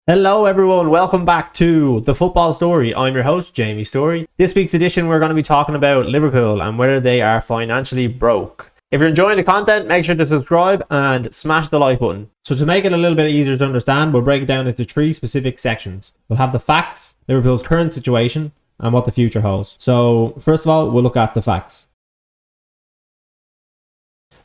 Hello everyone, welcome back to The Football Story. I'm your host, Jamie Story. This week's edition we're going to be talking about Liverpool and whether they are financially broke. If you're enjoying the content, make sure to subscribe and smash the like button. So to make it a little bit easier to understand, we'll break it down into three specific sections. We'll have the facts, Liverpool's current situation, and what the future holds. So first of all, we'll look at the facts.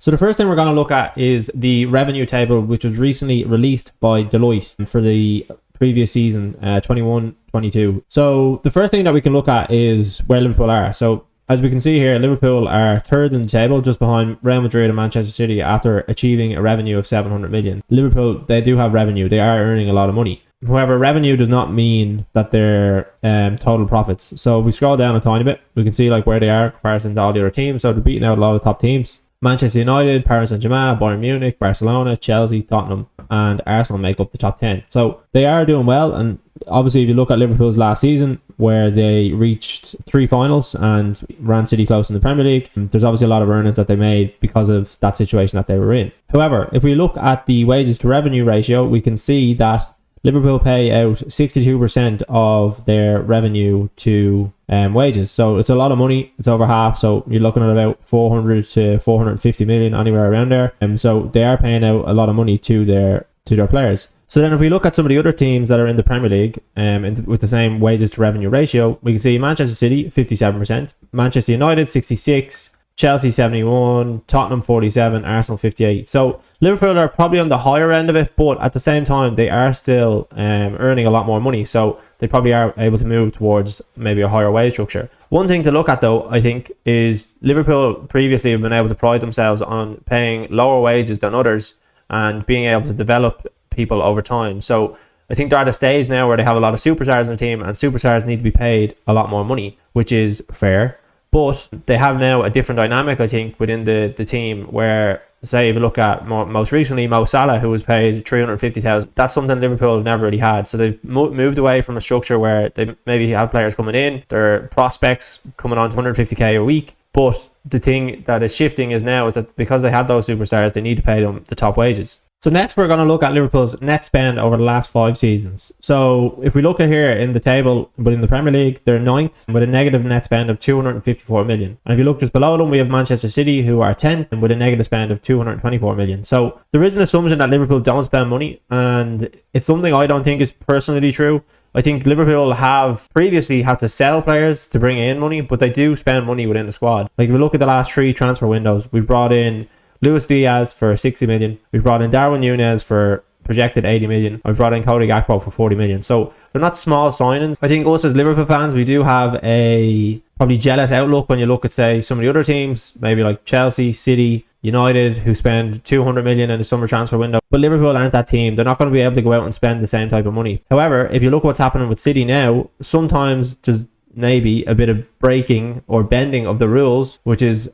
So the first thing we're going to look at is the revenue table, which was recently released by Deloitte for the previous season, 21-22. So the first thing that we can look at is where Liverpool are. So as we can see here, Liverpool are third in the table, just behind Real Madrid and Manchester City after achieving a revenue of 700 million. Liverpool, they do have revenue. They are earning a lot of money. However, revenue does not mean that they're total profits. So if we scroll down a tiny bit, we can see like where they are in comparison to all the other teams. So they're beating out a lot of top teams. Manchester United, Paris Saint-Germain, Bayern Munich, Barcelona, Chelsea, Tottenham and Arsenal make up the top 10. So they are doing well, and obviously if you look at Liverpool's last season where they reached 3 finals and ran City close in the Premier League, there's obviously a lot of earnings that they made because of that situation that they were in. However, if we look at the wages to revenue ratio, we can see that Liverpool pay out 62% of their revenue to wages. So it's a lot of money. It's over half. So you're looking at about 400 to 450 million, anywhere around there. So they are paying out a lot of money to their players. So then if we look at some of the other teams that are in the Premier League with the same wages to revenue ratio, we can see Manchester City 57%, Manchester United 66%, Chelsea 71%, Tottenham 47%, Arsenal 58%. So Liverpool are probably on the higher end of it, but at the same time they are still earning a lot more money, so they probably are able to move towards maybe a higher wage structure. One thing to look at though, I think, is Liverpool previously have been able to pride themselves on paying lower wages than others and being able to develop people over time. So I think they're at a stage now where they have a lot of superstars in the team, and superstars need to be paid a lot more money, which is fair. But they have now a different dynamic, I think, within the team where, say, if you look at most recently Mo Salah, who was paid 350,000, that's something Liverpool have never really had. So they've moved away from a structure where they maybe have players coming in, their prospects coming on to 150k a week. But the thing that is shifting is now is that because they had those superstars, they need to pay them the top wages. So next we're going to look at Liverpool's net spend over the last 5 seasons. So if we look at here in the table within the Premier League, they're 9th with a negative net spend of 254 million. And if you look just below them, we have Manchester City, who are 10th and with a negative spend of 224 million. So there is an assumption that Liverpool don't spend money, and it's something I don't think is personally true. I think Liverpool have previously had to sell players to bring in money, but they do spend money within the squad. Like if we look at the last 3 transfer windows, we've brought in Luis Diaz for 60 million. We've brought in Darwin Núñez for projected 80 million. We've brought in Cody Gakpo for 40 million. So they're not small signings. I think us as Liverpool fans, we do have a probably jealous outlook when you look at, say, some of the other teams, maybe like Chelsea, City, United, who spend 200 million in the summer transfer window. But Liverpool aren't that team. They're not going to be able to go out and spend the same type of money. However, if you look what's happening with City now, sometimes there's maybe a bit of breaking or bending of the rules, which is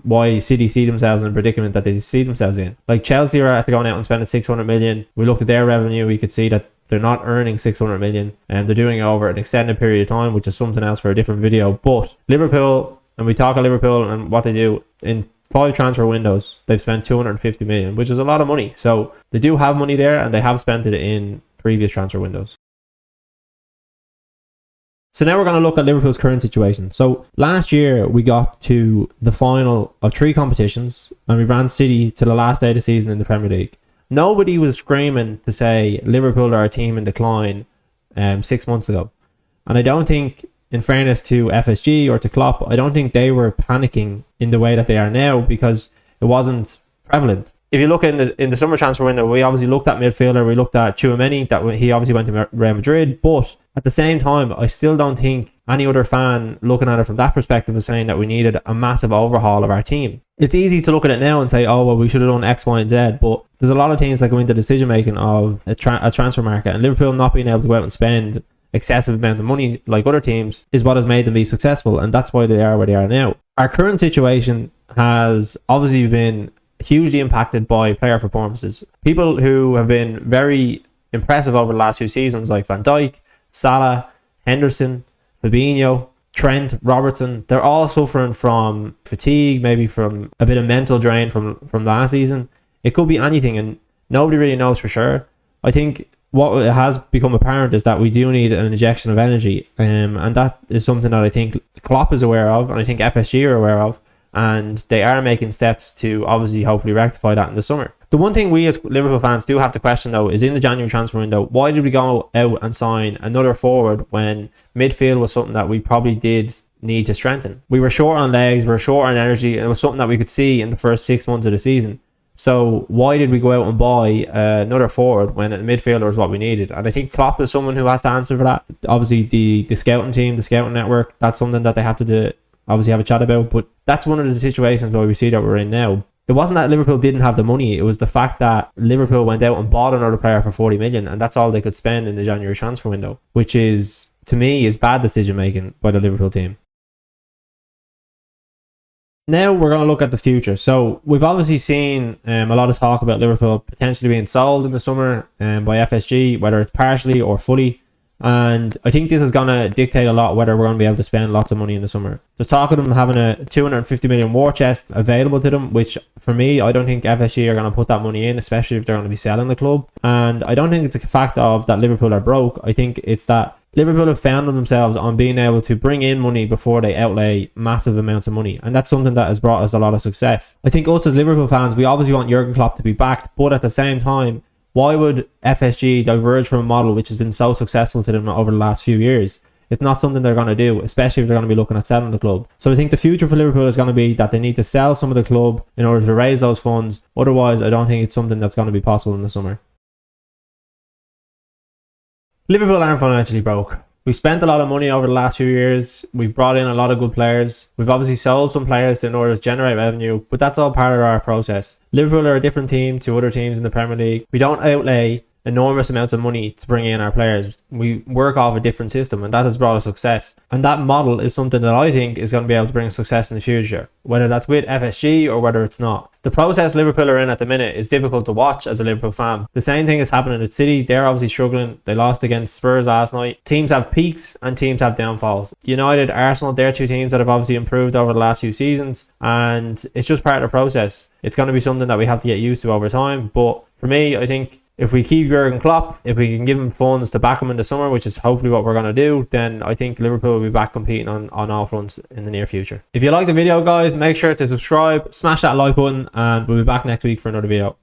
why City see themselves in a predicament that they see themselves in. Like Chelsea are at to going out and spending 600 million. We looked at their revenue, we could see that they're not earning 600 million, and they're doing it over an extended period of time, which is something else for a different video. But Liverpool, and we talk about Liverpool and what they do, in 5 transfer windows they've spent 250 million, which is a lot of money. So they do have money there, and they have spent it in previous transfer windows. So now we're going to look at Liverpool's current situation. So last year we got to the final of 3 competitions and we ran City to the last day of the season in the Premier League. Nobody was screaming to say Liverpool are a team in decline 6 months ago. And I don't think, in fairness to FSG or to Klopp, I don't think they were panicking in the way that they are now because it wasn't prevalent. If you look in the summer transfer window, we obviously looked at midfielder, we looked at Tchouaméni, that he obviously went to Real Madrid, but at the same time, I still don't think any other fan looking at it from that perspective was saying that we needed a massive overhaul of our team. It's easy to look at it now and say, oh, well, we should have done X, Y, and Z, but there's a lot of things that go into decision making of a transfer market, and Liverpool not being able to go out and spend excessive amount of money like other teams is what has made them be successful, and that's why they are where they are now. Our current situation has obviously been hugely impacted by player performances. People who have been very impressive over the last 2 seasons, like Van Dijk, Salah, Henderson, Fabinho, Trent, Robertson, they're all suffering from fatigue, maybe from a bit of mental drain from last season. It could be anything, and nobody really knows for sure. I think what has become apparent is that we do need an injection of energy, and that is something that I think Klopp is aware of, and I think FSG are aware of, and they are making steps to obviously hopefully rectify that in the summer. The one thing we as Liverpool fans do have to question though is in the January transfer window, why did we go out and sign another forward when midfield was something that we probably did need to strengthen? We were short on legs, we were short on energy, and it was something that we could see in the first 6 months of the season. So why did we go out and buy another forward when a midfielder is what we needed? And I think Klopp is someone who has to answer for that. Obviously the scouting team, the scouting network, that's something that they have to do, obviously have a chat about. But that's one of the situations where we see that we're in now. It wasn't that Liverpool didn't have the money, it was the fact that Liverpool went out and bought another player for 40 million, and that's all they could spend in the January transfer window, which is, to me, is bad decision making by the Liverpool team. Now we're going to look at the future. So we've obviously seen a lot of talk about Liverpool potentially being sold in the summer by FSG, whether it's partially or fully. And I think this is going to dictate a lot whether we're going to be able to spend lots of money in the summer. There's talk of them having a 250 million war chest available to them, which for me, I don't think FSG are going to put that money in, especially if they're going to be selling the club. And I don't think it's a fact of that Liverpool are broke. I think it's that Liverpool have founded themselves on being able to bring in money before they outlay massive amounts of money. And that's something that has brought us a lot of success. I think us as Liverpool fans, we obviously want Jurgen Klopp to be backed, but at the same time, why would FSG diverge from a model which has been so successful to them over the last few years? It's not something they're going to do, especially if they're going to be looking at selling the club. So I think the future for Liverpool is going to be that they need to sell some of the club in order to raise those funds. Otherwise, I don't think it's something that's going to be possible in the summer. Liverpool aren't financially broke. We've spent a lot of money over the last few years. We've brought in a lot of good players. We've obviously sold some players in order to generate revenue, but that's all part of our process. Liverpool are a different team to other teams in the Premier League. We don't outlay enormous amounts of money to bring in our players. We work off a different system, and that has brought us success. And that model is something that I think is going to be able to bring success in the future, whether that's with FSG or whether it's not. The process Liverpool are in at the minute is difficult to watch as a Liverpool fan. The same thing is happening at City. They're obviously struggling. They lost against Spurs last night. Teams have peaks and teams have downfalls. United, Arsenal, they're two teams that have obviously improved over the last few seasons, and it's just part of the process. It's going to be something that we have to get used to over time. But for me, I think if we keep Jurgen Klopp, if we can give him funds to back him in the summer, which is hopefully what we're going to do, then I think Liverpool will be back competing on all fronts in the near future. If you like the video, guys, make sure to subscribe, smash that like button, and we'll be back next week for another video.